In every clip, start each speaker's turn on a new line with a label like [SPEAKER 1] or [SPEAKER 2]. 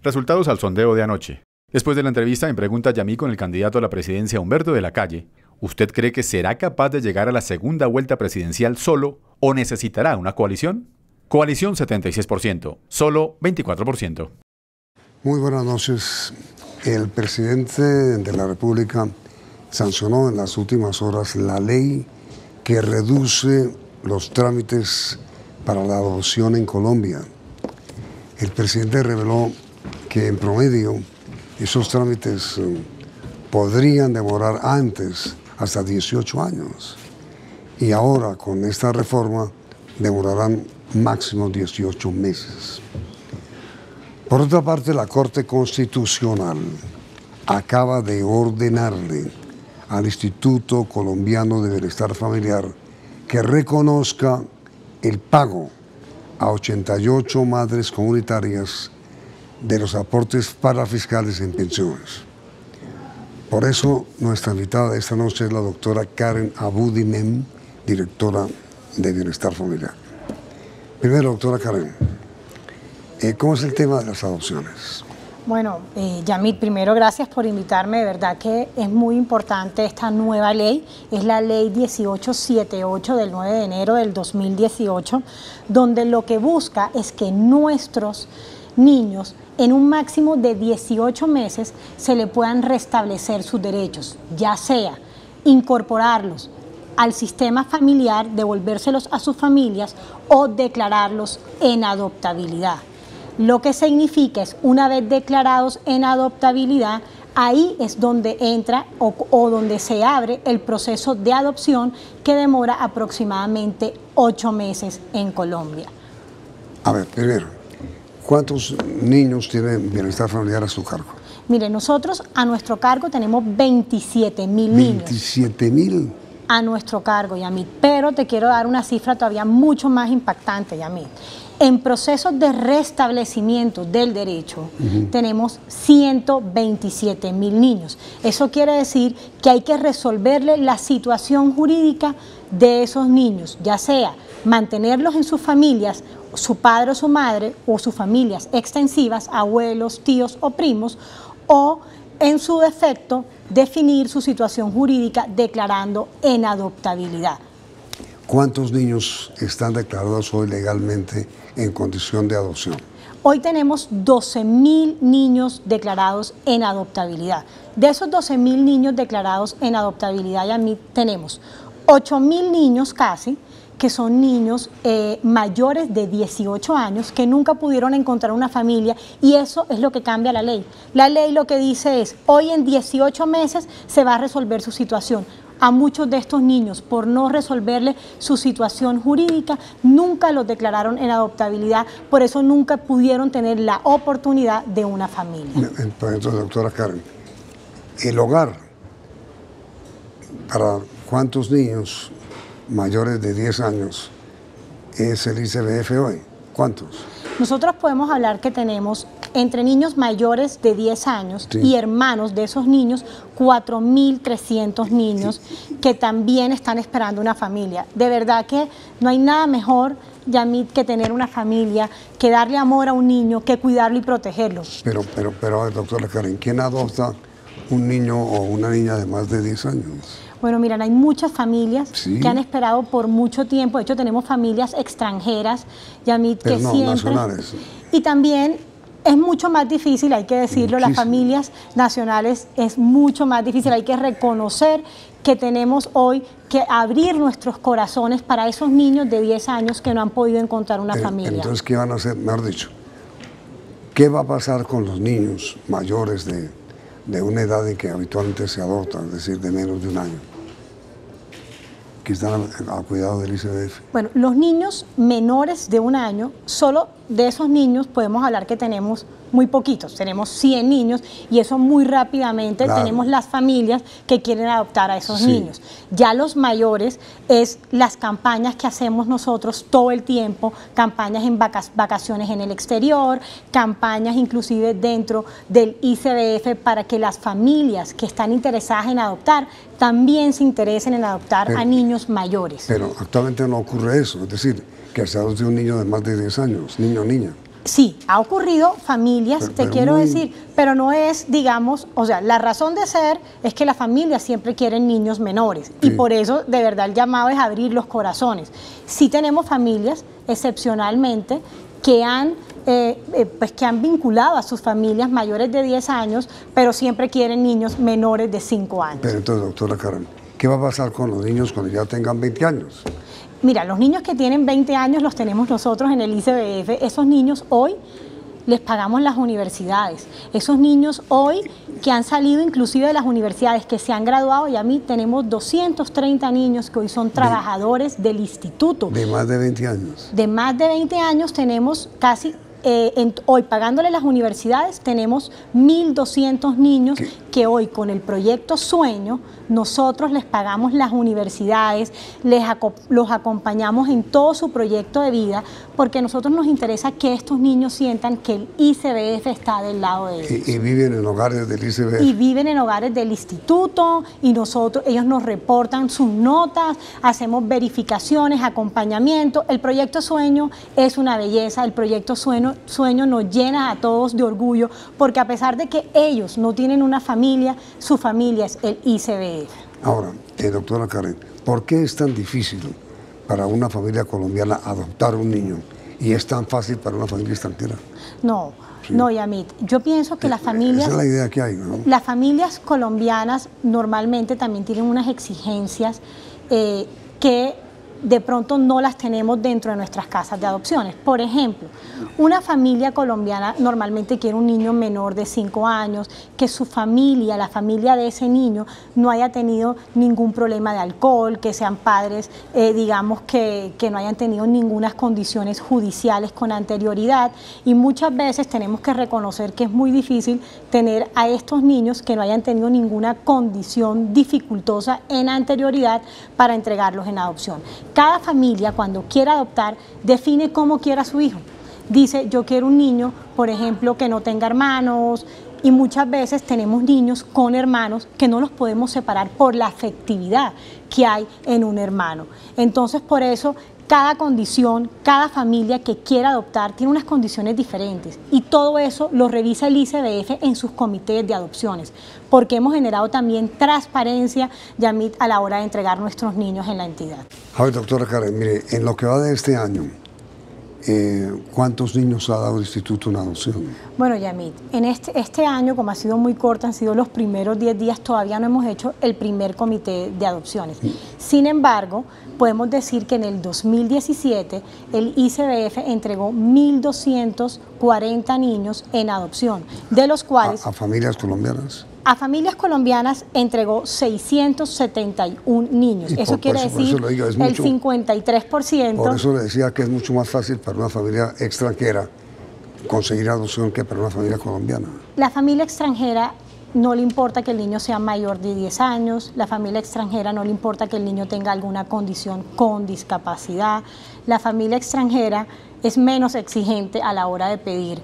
[SPEAKER 1] Resultados al sondeo de anoche. Después de la entrevista en Pregunta Yamí con el candidato a la presidencia Humberto de la Calle, ¿usted cree que será capaz de llegar a la segunda vuelta presidencial solo o necesitará una coalición? Coalición 76%, solo 24%.
[SPEAKER 2] Muy buenas noches. El presidente de la República sancionó en las últimas horas la ley que reduce los trámites para la adopción en Colombia. El presidente reveló que en promedio esos trámites podrían demorar antes hasta 18 años y ahora con esta reforma demorarán máximo 18 meses. Por otra parte, la Corte Constitucional acaba de ordenarle al Instituto Colombiano de Bienestar Familiar que reconozca el pago a 88 madres comunitarias de los aportes parafiscales en pensiones. Por eso, nuestra invitada de esta noche es la doctora Karen Abudinen, directora de Bienestar Familiar. Primero, doctora Karen, ¿cómo es el tema de las adopciones?
[SPEAKER 3] Bueno, Yamit, primero gracias por invitarme, de verdad que es muy importante esta nueva ley, es la ley 1878 del 9 de enero del 2018, donde lo que busca es que nuestros niños en un máximo de 18 meses se le puedan restablecer sus derechos, ya sea incorporarlos al sistema familiar, devolvérselos a sus familias o declararlos en adoptabilidad. Lo que significa es, una vez declarados en adoptabilidad, ahí es donde entra o donde se abre el proceso de adopción que demora aproximadamente 8 meses en Colombia.
[SPEAKER 2] A ver, primero, ¿cuántos niños tiene Bienestar Familiar a su cargo?
[SPEAKER 3] Mire, nosotros a nuestro cargo tenemos 27.000 niños.
[SPEAKER 2] 27.000.
[SPEAKER 3] A nuestro cargo, Yamit, pero te quiero dar una cifra todavía mucho más impactante, Yamit. En procesos de restablecimiento del derecho tenemos 127.000 niños. Eso quiere decir que hay que resolverle la situación jurídica de esos niños, ya sea mantenerlos en sus familias, su padre o su madre, o sus familias extensivas, abuelos, tíos o primos, o en su defecto definir su situación jurídica declarando en adoptabilidad.
[SPEAKER 2] ¿Cuántos niños están declarados hoy legalmente en condición de adopción?
[SPEAKER 3] Hoy tenemos 12.000 niños declarados en adoptabilidad. De esos 12.000 niños declarados en adoptabilidad, ya tenemos 8.000 niños casi, que son niños mayores de 18 años que nunca pudieron encontrar una familia, y eso es lo que cambia la ley. La ley lo que dice es, hoy en 18 meses se va a resolver su situación. A muchos de estos niños, por no resolverle su situación jurídica, nunca los declararon en adoptabilidad, por eso nunca pudieron tener la oportunidad de una familia.
[SPEAKER 2] Entonces, doctora Karen, el hogar, ¿para cuántos niños mayores de 10 años es el ICBF hoy? ¿Cuántos?
[SPEAKER 3] Nosotros podemos hablar que tenemos entre niños mayores de 10 años y hermanos de esos niños, 4.300 niños que también están esperando una familia. De verdad que no hay nada mejor, Yamit, que tener una familia, que darle amor a un niño, que cuidarlo y protegerlo.
[SPEAKER 2] Pero a ver, doctora Karen, ¿quién adopta un niño o una niña de más de 10 años?
[SPEAKER 3] Bueno, miren, hay muchas familias que han esperado por mucho tiempo. De hecho, tenemos familias extranjeras, Yamit, que siempre...
[SPEAKER 2] nacionales.
[SPEAKER 3] Y también es mucho más difícil, hay que decirlo, las familias nacionales es mucho más difícil. Hay que reconocer que tenemos hoy que abrir nuestros corazones para esos niños de 10 años que no han podido encontrar una familia.
[SPEAKER 2] Entonces, ¿qué van a hacer? Mejor dicho, ¿qué va a pasar con los niños mayores de una edad en que habitualmente se adopta, es decir, de menos de un año, que están a cuidado del ICBF?
[SPEAKER 3] Bueno, los niños menores de un año, solo de esos niños podemos hablar que tenemos muy poquitos, tenemos 100 niños y eso muy rápidamente tenemos las familias que quieren adoptar a esos niños. Ya los mayores es las campañas que hacemos nosotros todo el tiempo, campañas en vacaciones en el exterior, campañas inclusive dentro del ICBF para que las familias que están interesadas en adoptar también se interesen en adoptar a niños mayores.
[SPEAKER 2] Pero actualmente no ocurre eso, es decir, que se adopte un niño de más de 10 años, niño o niña.
[SPEAKER 3] Sí, ha ocurrido familias, te quiero decir, pero no es, digamos, o sea, la razón de ser es que las familias siempre quieren niños menores y por eso de verdad el llamado es abrir los corazones. Sí tenemos familias, excepcionalmente, que han vinculado a sus familias mayores de 10 años, pero siempre quieren niños menores de 5 años.
[SPEAKER 2] Pero entonces, doctora Karen, ¿qué va a pasar con los niños cuando ya tengan 20 años?
[SPEAKER 3] Mira, los niños que tienen 20 años los tenemos nosotros en el ICBF. Esos niños hoy les pagamos las universidades. Esos niños hoy que han salido inclusive de las universidades, que se han graduado, y a mí tenemos 230 niños que hoy son trabajadores del instituto.
[SPEAKER 2] De más de 20 años.
[SPEAKER 3] De más de 20 años tenemos casi... hoy pagándole las universidades tenemos 1.200 niños que hoy con el proyecto Sueño nosotros les pagamos las universidades, los acompañamos en todo su proyecto de vida, porque a nosotros nos interesa que estos niños sientan que el ICBF está del lado de ellos.
[SPEAKER 2] Y viven en hogares del ICBF.
[SPEAKER 3] Y viven en hogares del instituto y ellos nos reportan sus notas, hacemos verificaciones, acompañamiento. El proyecto Sueño es una belleza, el proyecto Sueño nos llena a todos de orgullo, porque a pesar de que ellos no tienen una familia, su familia es el ICBF.
[SPEAKER 2] Ahora, doctora Karen, ¿por qué es tan difícil para una familia colombiana adoptar un niño y es tan fácil para una familia extranjera?
[SPEAKER 3] No, no, Yamit. Yo pienso que las familias...
[SPEAKER 2] Esa es la idea que hay, ¿no?
[SPEAKER 3] Las familias colombianas normalmente también tienen unas exigencias que de pronto no las tenemos dentro de nuestras casas de adopciones. Por ejemplo, una familia colombiana normalmente quiere un niño menor de 5 años, que su familia, la familia de ese niño, no haya tenido ningún problema de alcohol, que sean padres, digamos, que no hayan tenido ninguna condiciones judiciales con anterioridad, y muchas veces tenemos que reconocer que es muy difícil tener a estos niños que no hayan tenido ninguna condición dificultosa en anterioridad para entregarlos en adopción. Cada familia, cuando quiera adoptar, define cómo quiera a su hijo. Dice, yo quiero un niño, por ejemplo, que no tenga hermanos, y muchas veces tenemos niños con hermanos que no los podemos separar por la afectividad que hay en un hermano. Entonces, por eso, cada condición, cada familia que quiera adoptar tiene unas condiciones diferentes, y todo eso lo revisa el ICBF en sus comités de adopciones, porque hemos generado también transparencia, Yamit, a la hora de entregar nuestros niños en la entidad.
[SPEAKER 2] A ver, doctora Karen, mire, en lo que va de este año, ¿cuántos niños ha dado el instituto en adopción?
[SPEAKER 3] Bueno, Yamit, en este año, como ha sido muy corto, han sido los primeros 10 días, todavía no hemos hecho el primer comité de adopciones. Sin embargo, podemos decir que en el 2017 el ICBF entregó 1.240 niños en adopción, de los cuales...
[SPEAKER 2] ¿A familias colombianas?
[SPEAKER 3] A familias colombianas entregó 671 niños. Eso quiere decir el 53%.
[SPEAKER 2] Por eso le decía que es mucho más fácil para una familia extranjera conseguir adopción que para una familia colombiana.
[SPEAKER 3] La familia extranjera no le importa que el niño sea mayor de 10 años, la familia extranjera no le importa que el niño tenga alguna condición con discapacidad, la familia extranjera es menos exigente a la hora de pedir,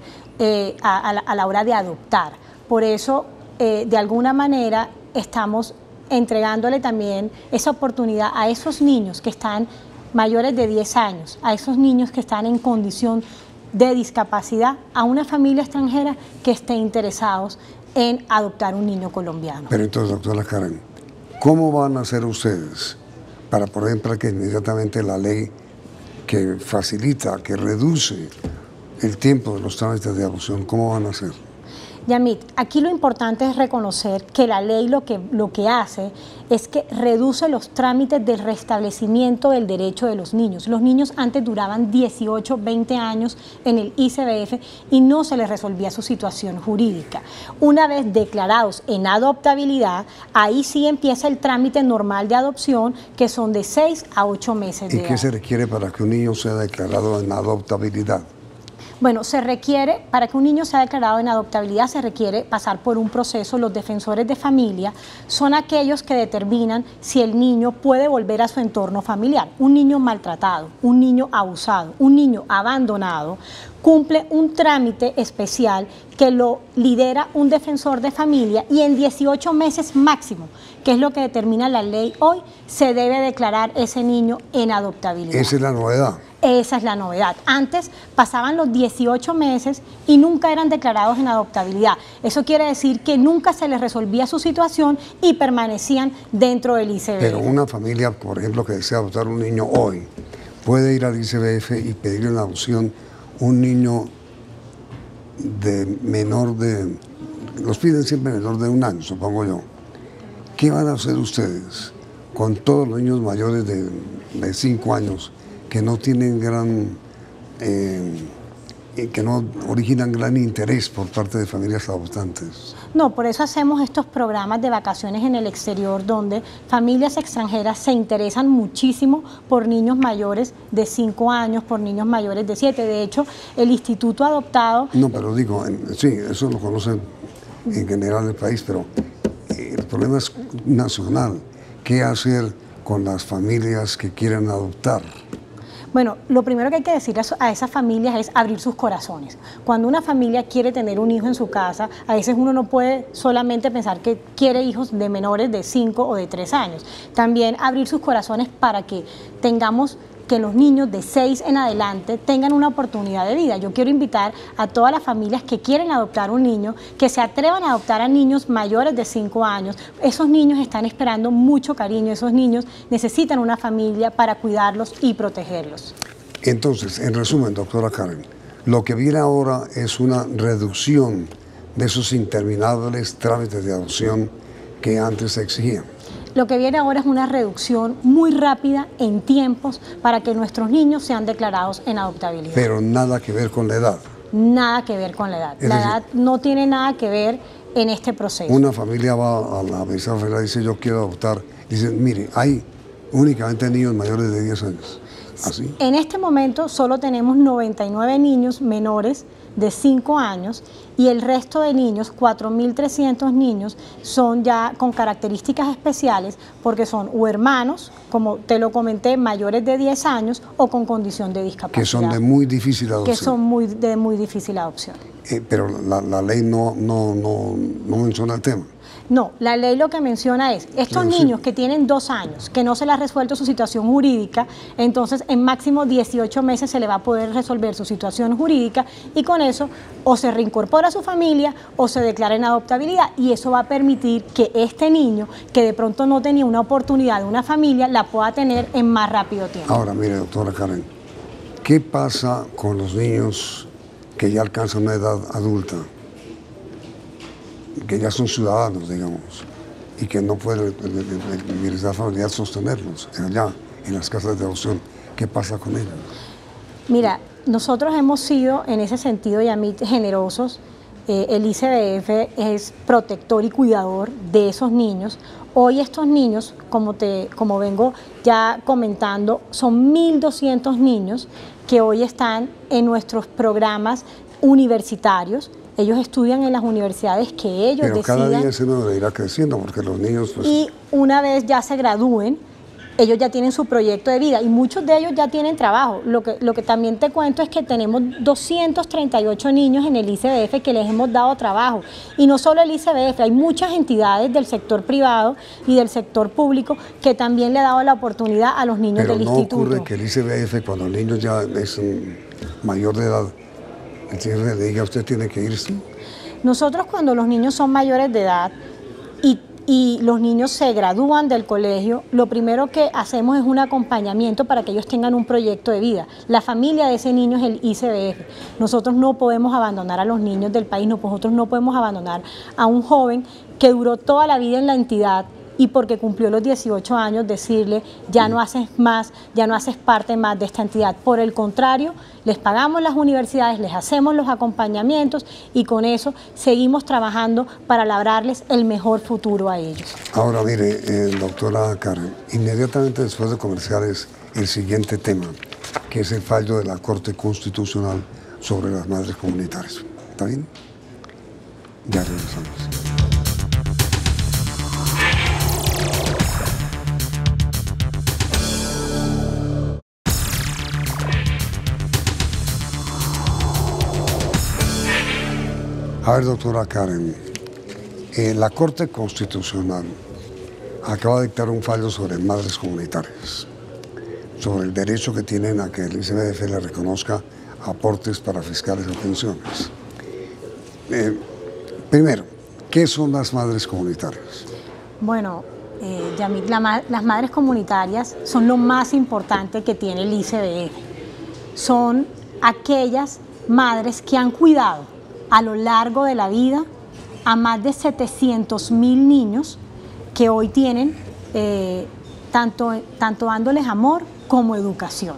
[SPEAKER 3] a la hora de adoptar. Por eso, de alguna manera, estamos entregándole también esa oportunidad a esos niños que están mayores de 10 años, a esos niños que están en condición de discapacidad, a una familia extranjera que esté interesados en adoptar un niño colombiano.
[SPEAKER 2] Pero entonces, doctora Karen, ¿cómo van a hacer ustedes para poner en práctica inmediatamente la ley que facilita, que reduce el tiempo de los trámites de adopción? ¿Cómo van a hacer?
[SPEAKER 3] Yamit, aquí lo importante es reconocer que la ley lo que hace es que reduce los trámites del restablecimiento del derecho de los niños. Los niños antes duraban 18, 20 años en el ICBF y no se les resolvía su situación jurídica. Una vez declarados en adoptabilidad, ahí sí empieza el trámite normal de adopción, que son de 6 a 8 meses de edad.
[SPEAKER 2] ¿Y qué se requiere para que un niño sea declarado en adoptabilidad?
[SPEAKER 3] Bueno, se requiere, para que un niño sea declarado en adoptabilidad, se requiere pasar por un proceso. Los defensores de familia son aquellos que determinan si el niño puede volver a su entorno familiar. Un niño maltratado, un niño abusado, un niño abandonado, cumple un trámite especial que lo lidera un defensor de familia, y en 18 meses máximo, que es lo que determina la ley hoy, se debe declarar ese niño en adoptabilidad.
[SPEAKER 2] Esa es la novedad.
[SPEAKER 3] Esa es la novedad. Antes pasaban los 18 meses y nunca eran declarados en adoptabilidad. Eso quiere decir que nunca se les resolvía su situación y permanecían dentro del ICBF.
[SPEAKER 2] Pero una familia, por ejemplo, que desea adoptar un niño hoy, puede ir al ICBF y pedirle en adopción un niño de menor de... Los piden siempre menor de 1 año, supongo yo. ¿Qué van a hacer ustedes con todos los niños mayores de 5 años que no tienen que no originan gran interés por parte de familias adoptantes?
[SPEAKER 3] No, por eso hacemos estos programas de vacaciones en el exterior, donde familias extranjeras se interesan muchísimo por niños mayores de 5 años, por niños mayores de 7. De hecho, el Instituto Adoptado...
[SPEAKER 2] No, pero digo, sí, eso lo conocen en general el país, pero el problema es nacional. ¿Qué hacer con las familias que quieren adoptar?
[SPEAKER 3] Bueno, lo primero que hay que decir a esas familias es abrir sus corazones. Cuando una familia quiere tener un hijo en su casa, a veces uno no puede solamente pensar que quiere hijos de menores de 5 o de 3 años. También abrir sus corazones para que tengamos que los niños de 6 en adelante tengan una oportunidad de vida. Yo quiero invitar a todas las familias que quieren adoptar un niño, que se atrevan a adoptar a niños mayores de 5 años. Esos niños están esperando mucho cariño, esos niños necesitan una familia para cuidarlos y protegerlos.
[SPEAKER 2] Entonces, en resumen, doctora Karen, lo que viene ahora es una reducción de esos interminables trámites de adopción que antes se exigían.
[SPEAKER 3] Lo que viene ahora es una reducción muy rápida en tiempos para que nuestros niños sean declarados en adoptabilidad.
[SPEAKER 2] Pero nada que ver con la edad.
[SPEAKER 3] Nada que ver con la edad. La edad no tiene nada que ver en este proceso.
[SPEAKER 2] Una familia va a la Administración Federal y dice, yo quiero adoptar. Dice, mire, hay únicamente niños mayores de 10 años. ¿Así?
[SPEAKER 3] En este momento solo tenemos 99 niños menores de 5 años y el resto de niños, 4.300 niños, son ya con características especiales porque son o hermanos, como te lo comenté, mayores de 10 años o con condición de discapacidad.
[SPEAKER 2] Que son de muy difícil adopción.
[SPEAKER 3] Que son de muy difícil adopción.
[SPEAKER 2] Pero la ley no menciona el tema.
[SPEAKER 3] No, la ley lo que menciona es, estos niños que tienen 2 años, que no se les ha resuelto su situación jurídica, entonces en máximo 18 meses se le va a poder resolver su situación jurídica y con eso o se reincorpora a su familia o se declara en adoptabilidad y eso va a permitir que este niño, que de pronto no tenía una oportunidad de una familia, la pueda tener en más rápido tiempo.
[SPEAKER 2] Ahora, mire, doctora Karen, ¿qué pasa con los niños que ya alcanzan una edad adulta? Que ya son ciudadanos, digamos, y que no puede el bienestar familiar sostenerlos allá, en las casas de adopción. ¿Qué pasa con ellos?
[SPEAKER 3] Mira, nosotros hemos sido en ese sentido, Yamit, generosos. El ICBF es protector y cuidador de esos niños. Hoy estos niños, como vengo ya comentando, son 1.200 niños que hoy están en nuestros programas universitarios. Ellos estudian en las universidades que ellos decidan.
[SPEAKER 2] Pero cada día ese número irá creciendo porque los niños... Pues...
[SPEAKER 3] Y una vez ya se gradúen, ellos ya tienen su proyecto de vida y muchos de ellos ya tienen trabajo. Lo que también te cuento es que tenemos 238 niños en el ICBF que les hemos dado trabajo. Y no solo el ICBF, hay muchas entidades del sector privado y del sector público que también le han dado la oportunidad a los niños del instituto.
[SPEAKER 2] Pero no ocurre que el ICBF, cuando el niño ya es mayor de edad, le diga, usted tiene que irse.
[SPEAKER 3] Nosotros cuando los niños son mayores de edad y los niños se gradúan del colegio, lo primero que hacemos es un acompañamiento para que ellos tengan un proyecto de vida. La familia de ese niño es el ICBF. Nosotros no podemos abandonar a los niños del país, nosotros no podemos abandonar a un joven que duró toda la vida en la entidad y porque cumplió los 18 años decirle ya no haces más, ya no haces parte más de esta entidad. Por el contrario, les pagamos las universidades, les hacemos los acompañamientos y con eso seguimos trabajando para labrarles el mejor futuro a ellos.
[SPEAKER 2] Ahora mire, doctora Karen, inmediatamente después de comerciales el siguiente tema, que es el fallo de la Corte Constitucional sobre las madres comunitarias. ¿Está bien? Ya regresamos. A ver, doctora Karen, la Corte Constitucional acaba de dictar un fallo sobre madres comunitarias. sobre el derecho que tienen a que el ICBF le reconozca aportes para fiscales o pensiones. Primero, ¿qué son las madres comunitarias?
[SPEAKER 3] Bueno, Yamit, las madres comunitarias son lo más importante que tiene el ICBF. Son aquellas madres que han cuidado a lo largo de la vida a más de 700.000 niños que hoy tienen tanto dándoles amor como educación.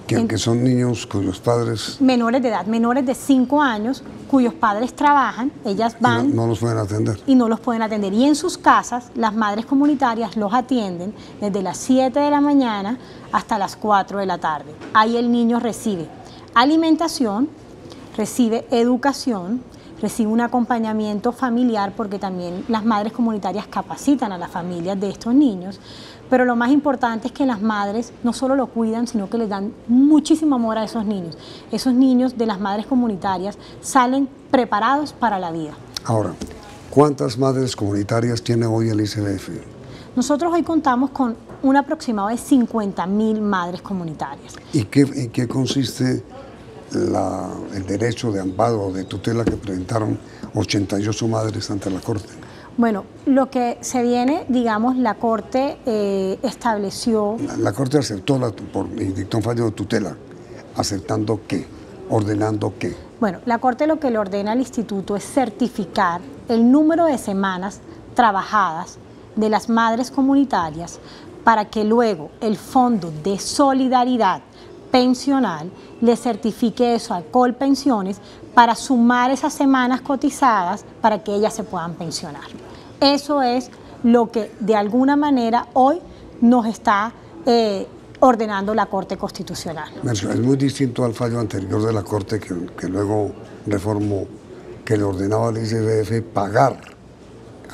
[SPEAKER 2] Que son niños cuyos padres...
[SPEAKER 3] Menores de edad, menores de 5 años, cuyos padres trabajan, ellas van...
[SPEAKER 2] No los pueden atender.
[SPEAKER 3] Y no los pueden atender. Y en sus casas, las madres comunitarias los atienden desde las 7 de la mañana hasta las 4 de la tarde. Ahí el niño recibe alimentación, recibe educación, recibe un acompañamiento familiar, porque también las madres comunitarias capacitan a las familias de estos niños. Pero lo más importante es que las madres no solo lo cuidan, sino que les dan muchísimo amor a esos niños. Esos niños de las madres comunitarias salen preparados para la vida.
[SPEAKER 2] Ahora, ¿cuántas madres comunitarias tiene hoy el ICBF?
[SPEAKER 3] Nosotros hoy contamos con un aproximado de 50.000 madres comunitarias.
[SPEAKER 2] ¿Y en qué consiste el derecho de amparo o de tutela que presentaron 88 madres ante la Corte?
[SPEAKER 3] Bueno, lo que se viene, digamos, la Corte estableció...
[SPEAKER 2] La Corte aceptó y dictó un fallo de tutela. ¿Aceptando qué? ¿Ordenando qué?
[SPEAKER 3] Bueno, la Corte lo que le ordena al Instituto es certificar el número de semanas trabajadas de las madres comunitarias para que luego el Fondo de Solidaridad Pensional le certifique eso a Colpensiones para sumar esas semanas cotizadas para que ellas se puedan pensionar. Eso es lo que de alguna manera hoy nos está ordenando la Corte Constitucional.
[SPEAKER 2] Es muy distinto al fallo anterior de la Corte que luego reformó, que le ordenaba al ICBF pagar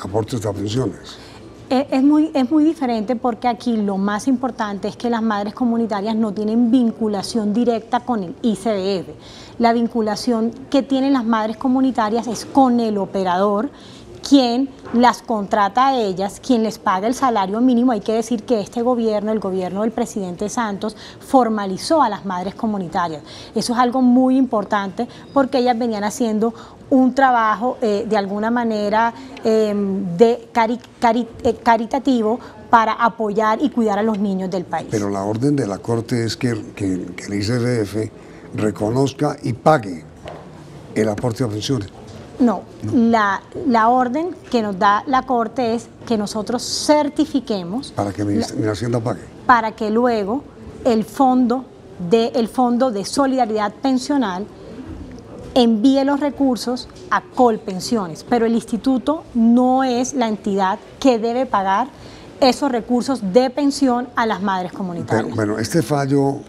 [SPEAKER 2] aportes a pensiones.
[SPEAKER 3] Es muy diferente, porque aquí lo más importante es que las madres comunitarias no tienen vinculación directa con el ICBF. La vinculación que tienen las madres comunitarias es con el operador, quien las contrata a ellas, quien les paga el salario mínimo. Hay que decir que este gobierno, el gobierno del presidente Santos, formalizó a las madres comunitarias. Eso es algo muy importante, porque ellas venían haciendo un trabajo de alguna manera caritativo para apoyar y cuidar a los niños del país.
[SPEAKER 2] Pero la orden de la Corte es que el ICBF reconozca y pague el aporte a pensiones.
[SPEAKER 3] No. La orden que nos da la Corte es que nosotros certifiquemos...
[SPEAKER 2] Para que mi Hacienda pague.
[SPEAKER 3] Para que luego el Fondo de Solidaridad Pensional envíe los recursos a Colpensiones, pero el instituto no es la entidad que debe pagar esos recursos de pensión a las madres comunitarias.
[SPEAKER 2] Pero, bueno, este fallo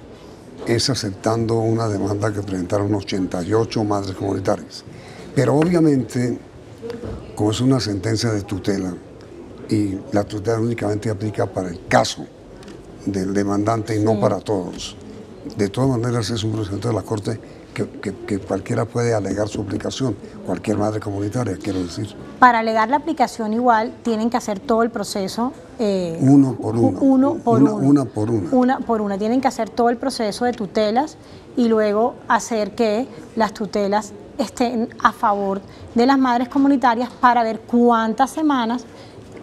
[SPEAKER 2] es aceptando una demanda que presentaron 88 madres comunitarias. Pero obviamente, como es una sentencia de tutela, y la tutela únicamente aplica para el caso del demandante y no para todos, de todas maneras es un procedimiento de la Corte que cualquiera puede alegar su aplicación, cualquier madre comunitaria, quiero decir.
[SPEAKER 3] Para alegar la aplicación igual tienen que hacer todo el proceso.
[SPEAKER 2] Uno por uno. Una por una.
[SPEAKER 3] Tienen que hacer todo el proceso de tutelas y luego hacer que las tutelas estén a favor de las madres comunitarias para ver cuántas semanas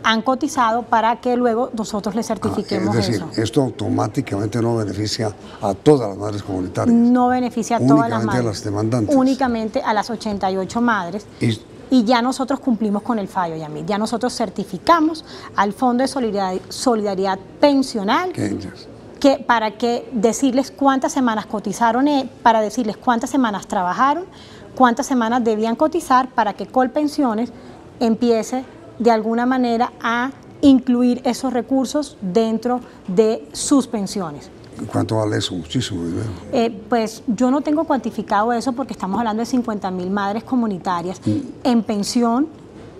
[SPEAKER 3] han cotizado para que luego nosotros les certifiquemos
[SPEAKER 2] es decir,
[SPEAKER 3] eso.
[SPEAKER 2] Esto automáticamente no beneficia a todas las madres comunitarias.
[SPEAKER 3] No beneficia a todas las madres.
[SPEAKER 2] Únicamente a las demandantes.
[SPEAKER 3] Únicamente a las 88 madres. Y ya nosotros cumplimos con el fallo, Yamit. Ya nosotros certificamos al Fondo de Solidaridad Pensional para que decirles cuántas semanas cotizaron, para decirles cuántas semanas trabajaron, cuántas semanas debían cotizar, para que Colpensiones empiece de alguna manera a incluir esos recursos dentro de sus pensiones.
[SPEAKER 2] ¿Cuánto vale eso? Muchísimo dinero.
[SPEAKER 3] Pues yo no tengo cuantificado eso, porque estamos hablando de 50.000 madres comunitarias en pensión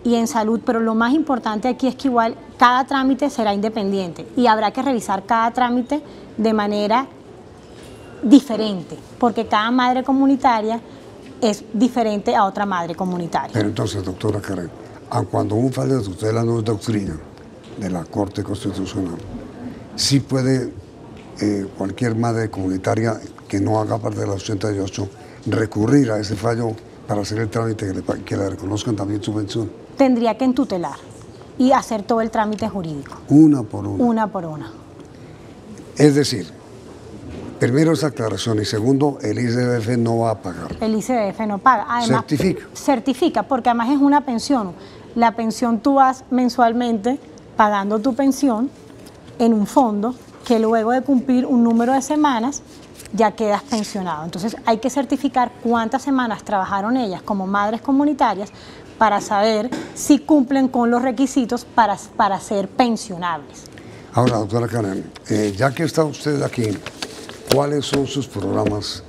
[SPEAKER 3] y en salud, pero lo más importante aquí es que igual cada trámite será independiente y habrá que revisar cada trámite de manera diferente, porque cada madre comunitaria es diferente a otra madre comunitaria.
[SPEAKER 2] Pero entonces, doctora Karen, cuando un fallo de tutela no es doctrina de la Corte Constitucional, sí puede cualquier madre comunitaria que no haga parte de las 88 recurrir a ese fallo para hacer el trámite que le reconozcan también su pensión?
[SPEAKER 3] Tendría que entutelar y hacer todo el trámite jurídico.
[SPEAKER 2] Una por una.
[SPEAKER 3] Una por una.
[SPEAKER 2] Es decir, primero esa aclaración y segundo, el ICBF no va a pagar.
[SPEAKER 3] El ICBF no paga. Además, certifica, porque además es una pensión. La pensión tú vas mensualmente pagando tu pensión en un fondo que luego de cumplir un número de semanas ya quedas pensionado. Entonces hay que certificar cuántas semanas trabajaron ellas como madres comunitarias para saber si cumplen con los requisitos para ser pensionables.
[SPEAKER 2] Ahora, doctora Karen, ya que está usted aquí, ¿cuáles son sus programas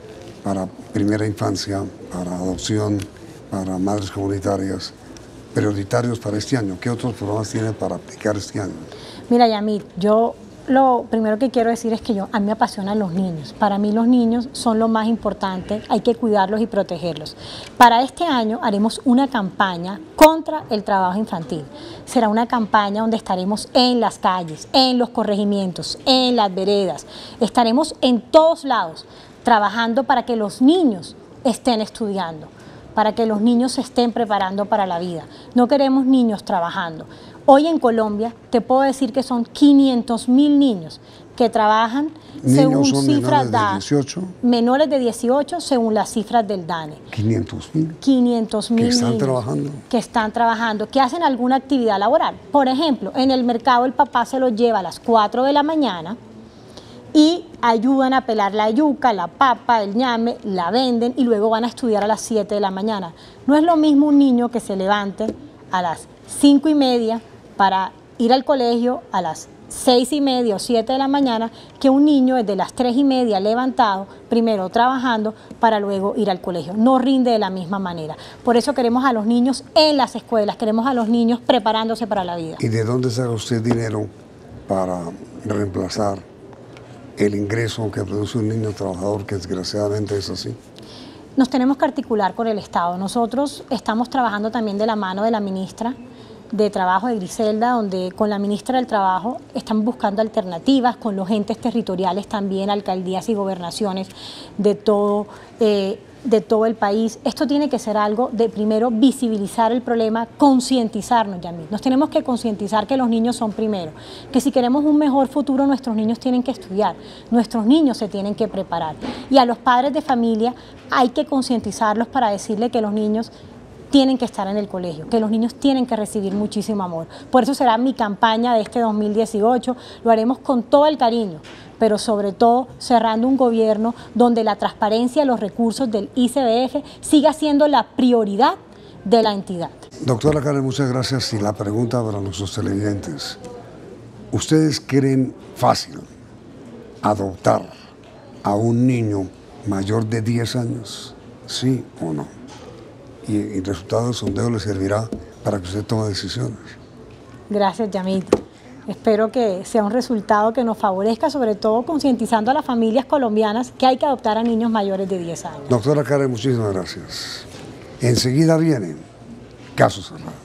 [SPEAKER 2] para primera infancia, para adopción, para madres comunitarias, prioritarios para este año? ¿Qué otros programas tiene para aplicar este año?
[SPEAKER 3] Mira, Yamit, yo lo primero que quiero decir es que a mí me apasionan los niños. Para mí los niños son lo más importante, hay que cuidarlos y protegerlos. Para este año haremos una campaña contra el trabajo infantil. Será una campaña donde estaremos en las calles, en los corregimientos, en las veredas. Estaremos en todos lados trabajando para que los niños estén estudiando, para que los niños se estén preparando para la vida. No queremos niños trabajando. Hoy en Colombia te puedo decir que son 500.000 niños que trabajan según cifras dadas. Menores de 18 según las cifras del DANE.
[SPEAKER 2] 500.000.
[SPEAKER 3] 500.000 niños que están trabajando, que hacen alguna actividad laboral. Por ejemplo, en el mercado el papá se los lleva a las 4 de la mañana y ayudan a pelar la yuca, la papa, el ñame, la venden y luego van a estudiar a las 7 de la mañana. No es lo mismo un niño que se levante a las 5:30 para ir al colegio a las 6:30 o 7 de la mañana que un niño desde las 3:30 levantado, primero trabajando para luego ir al colegio. No rinde de la misma manera. Por eso queremos a los niños en las escuelas, queremos a los niños preparándose para la vida.
[SPEAKER 2] ¿Y de dónde saca usted dinero para reemplazar el ingreso que produce un niño trabajador, que desgraciadamente es así?
[SPEAKER 3] Nos tenemos que articular con el Estado. Nosotros estamos trabajando también de la mano de la ministra de Trabajo de Griselda, donde con la ministra del Trabajo están buscando alternativas, con los entes territoriales también, alcaldías y gobernaciones de todo el país. Esto tiene que ser algo de primero visibilizar el problema, concientizarnos, Yamit. Nos tenemos que concientizar que los niños son primero, que si queremos un mejor futuro nuestros niños tienen que estudiar, nuestros niños se tienen que preparar. Y a los padres de familia hay que concientizarlos para decirle que los niños tienen que estar en el colegio, que los niños tienen que recibir muchísimo amor. Por eso será mi campaña de este 2018, lo haremos con todo el cariño, pero sobre todo cerrando un gobierno donde la transparencia de los recursos del ICBF siga siendo la prioridad de la entidad.
[SPEAKER 2] Doctora Karen, muchas gracias. Y la pregunta para nuestros televidentes: ¿ustedes creen fácil adoptar a un niño mayor de 10 años? ¿Sí o no? Y el resultado del sondeo le servirá para que usted tome decisiones.
[SPEAKER 3] Gracias, Yamit. Espero que sea un resultado que nos favorezca, sobre todo concientizando a las familias colombianas que hay que adoptar a niños mayores de 10 años.
[SPEAKER 2] Doctora Karen, muchísimas gracias. Enseguida vienen Caso Cerrado.